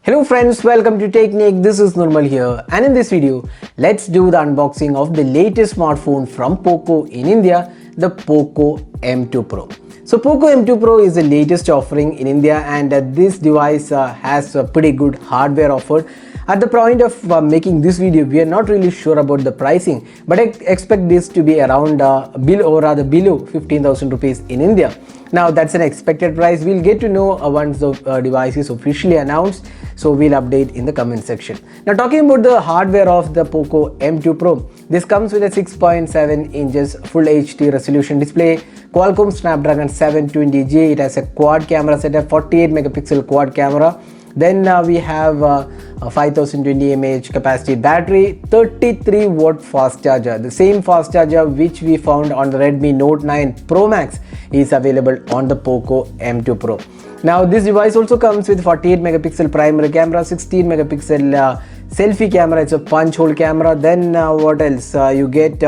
Hello friends, welcome to Technique. This is Nirmal here, and in this video, let's do the unboxing of the latest smartphone from Poco in India, the Poco M2 Pro. So Poco M2 Pro is the latest offering in India, and this device has a pretty good hardware offered. At the point of making this video, we are not really sure about the pricing, but I expect this to be around below 15,000 rupees in India. Now that's an expected price. We'll get to know once the device is officially announced, so we'll update in the comment section. Now talking about the hardware of the Poco M2 Pro, this comes with a 6.7 inches Full HD resolution display, Qualcomm Snapdragon 720G. It has a quad camera setup, 48 megapixel quad camera. Then we have a 5020 mAh capacity battery, 33 watt fast charger. The same fast charger which we found on the Redmi Note 9 Pro Max is available on the Poco M2 Pro. Now this device also comes with 48 megapixel primary camera, 16 megapixel selfie camera. It's a punch hole camera. Then what else? You get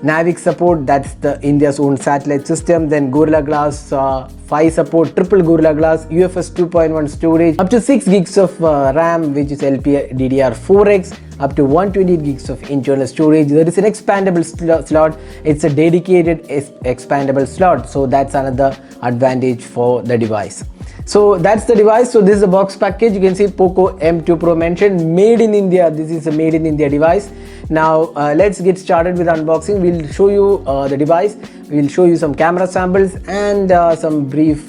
Navic support, that's the India's own satellite system. Then Gorilla Glass 5 support, triple Gorilla Glass, UFS 2.1 storage, up to 6 gigs of RAM, which is LPDDR4X, up to 128 gigs of internal storage. There is an expandable slot. It's a dedicated expandable slot, so that's another advantage for the device. So that's the device. So this is the box package. You can see Poco M2 Pro mentioned, made in India. This is a made in India device. Now let's get started with unboxing. We'll show you the device. We'll show you some camera samples and some brief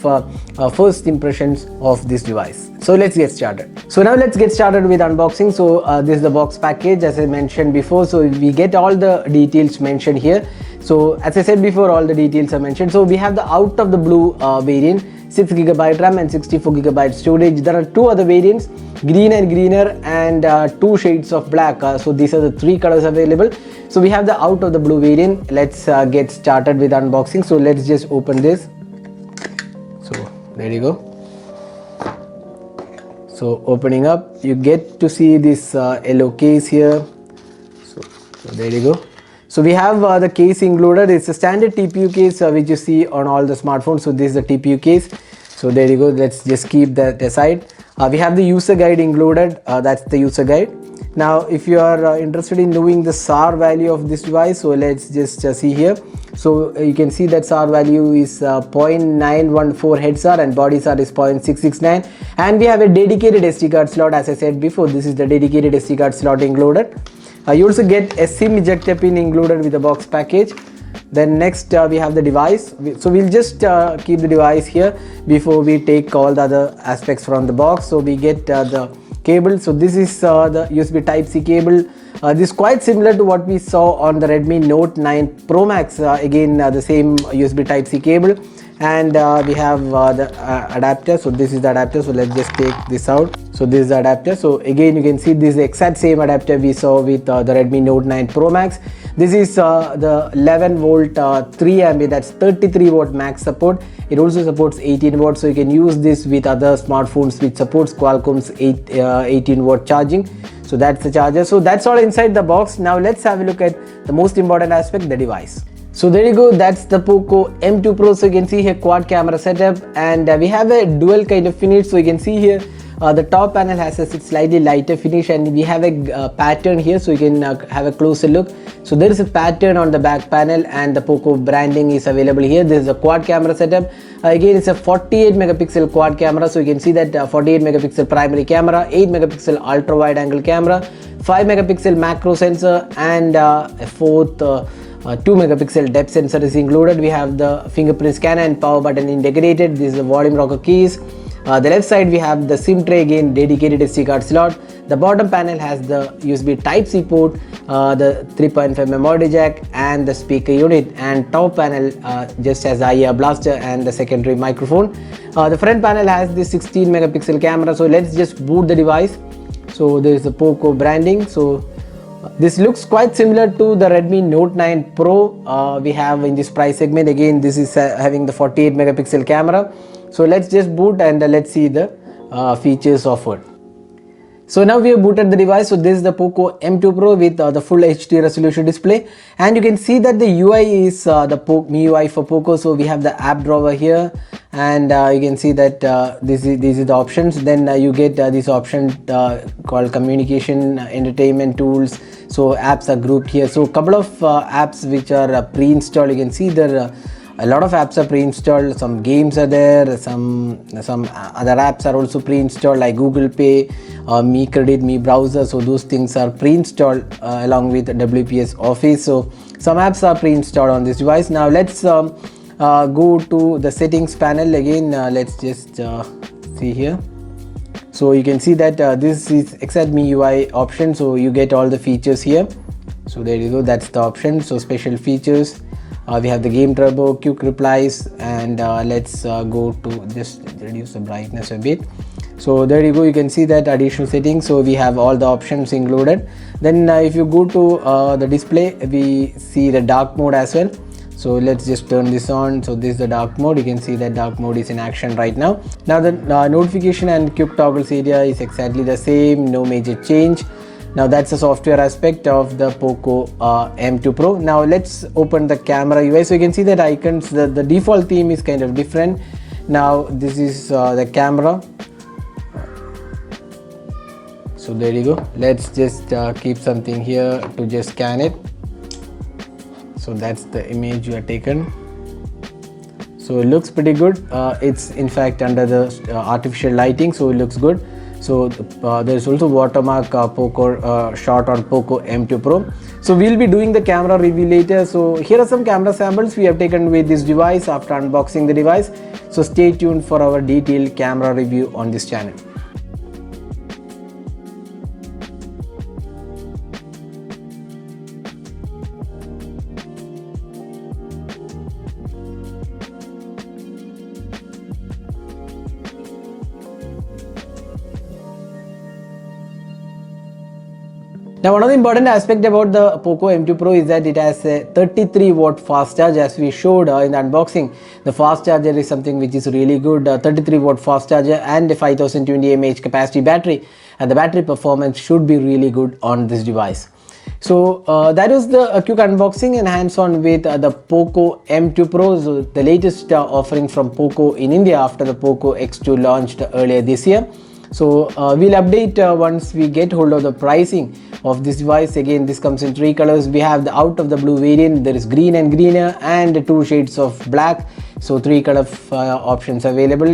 first impressions of this device. So let's get started. So now let's get started with unboxing. So this is the box package, as I mentioned before. So we get all the details mentioned here. So as I said before, all the details are mentioned. So we have the out of the blue variant, 6GB RAM and 64GB storage. There are two other variants, green and greener, and two shades of black. So these are the three colors available. So we have the out of the blue variant. Let's get started with unboxing. So let's just open this. So there you go. So opening up, you get to see this yellow case here. So there you go. So we have the case included. It's a standard TPU case which you see on all the smartphones. So this is the TPU case. So there you go. Let's just keep that aside. We have the user guide included. That's the user guide. Now if you are interested in knowing the SAR value of this device, so let's just see here. So you can see that SAR value is 0.914 head SAR and body SAR is 0.669, and we have a dedicated SD card slot. As I said before, this is the dedicated SD card slot included. You also get a SIM ejector pin included with the box package. Then next we have the device. So we'll just keep the device here before we take all the other aspects from the box. So we get the cable. So this is the USB Type-C cable. This is quite similar to what we saw on the Redmi Note 9 Pro Max. Again the same USB Type-C cable. And we have the adapter. So this is the adapter. So let's just take this out. So this is the adapter. So again you can see this is the exact same adapter we saw with the Redmi Note 9 Pro Max. This is the 11 volt 3 mAh, that's 33 watt max support. It also supports 18 watts, so you can use this with other smartphones which supports Qualcomm's 18 watt charging. So that's the charger. So that's all inside the box. Now let's have a look at the most important aspect, the device. So there you go, that's the Poco M2 Pro. So you can see here quad camera setup, and we have a dual kind of finish. So you can see here the top panel has a slightly lighter finish, and we have a pattern here, so you can have a closer look. So there is a pattern on the back panel, and the Poco branding is available here. This is a quad camera setup. Again, it's a 48 megapixel quad camera. So you can see that 48 megapixel primary camera, 8 megapixel ultra wide angle camera, 5 megapixel macro sensor, and a fourth 2 megapixel depth sensor is included. We have the fingerprint scanner and power button integrated. This is the volume rocker keys. The left side we have the SIM tray, again dedicated SD card slot. The bottom panel has the USB Type-C port, the 3.5mm audio jack, and the speaker unit. And top panel just has the IR blaster and the secondary microphone. The front panel has the 16 megapixel camera. So let's just boot the device. So there is the Poco branding. So this looks quite similar to the Redmi Note 9 Pro we have in this price segment. Again, this is having the 48 megapixel camera. So let's just boot and let's see the features offered. So now we have booted the device. So this is the Poco M2 Pro with the full HD resolution display, and you can see that the UI is the MIUI for Poco. So we have the app drawer here, and you can see that this is the options. Then you get this option called communication, entertainment tools. So apps are grouped here. So couple of apps which are pre-installed. You can see there a lot of apps are pre-installed. Some games are there, some other apps are also pre-installed, like Google Pay, Me Credit, Me Browser. So those things are pre-installed along with WPS Office. So some apps are pre-installed on this device. Now let's go to the settings panel again. Let's just see here. So you can see that this is XAdMe UI option, so you get all the features here. So there you go, that's the option. So special features, we have the game turbo, quick replies, and let's go to just reduce the brightness a bit. So there you go, you can see that additional settings. So we have all the options included. Then if you go to the display, we see the dark mode as well. So let's just turn this on. So this is the dark mode. You can see that dark mode is in action right now. Now the notification and quick toggles area is exactly the same, no major change. Now that's the software aspect of the Poco M2 Pro. Now let's open the camera UI. So you can see that icons, the default theme is kind of different. Now this is the camera. So there you go. Let's just keep something here to just scan it. So that's the image you have taken. So it looks pretty good. It's in fact under the artificial lighting, so it looks good. So there is also watermark Poco shot on Poco M2 Pro. So we'll be doing the camera review later. So here are some camera samples we have taken with this device after unboxing the device. So stay tuned for our detailed camera review on this channel. Now one of the important aspect about the Poco M2 Pro is that it has a 33 watt fast charge, as we showed in the unboxing. The fast charger is something which is really good, 33 watt fast charger and a 5020 mAh capacity battery, and the battery performance should be really good on this device. So that was the quick unboxing and hands-on with the Poco M2 Pro, so the latest offering from Poco in India after the Poco X2 launched earlier this year. So we'll update once we get hold of the pricing of this device. Again, this comes in 3 colors. We have the out of the blue variant, there is green and greener, and 2 shades of black. So 3 color options available.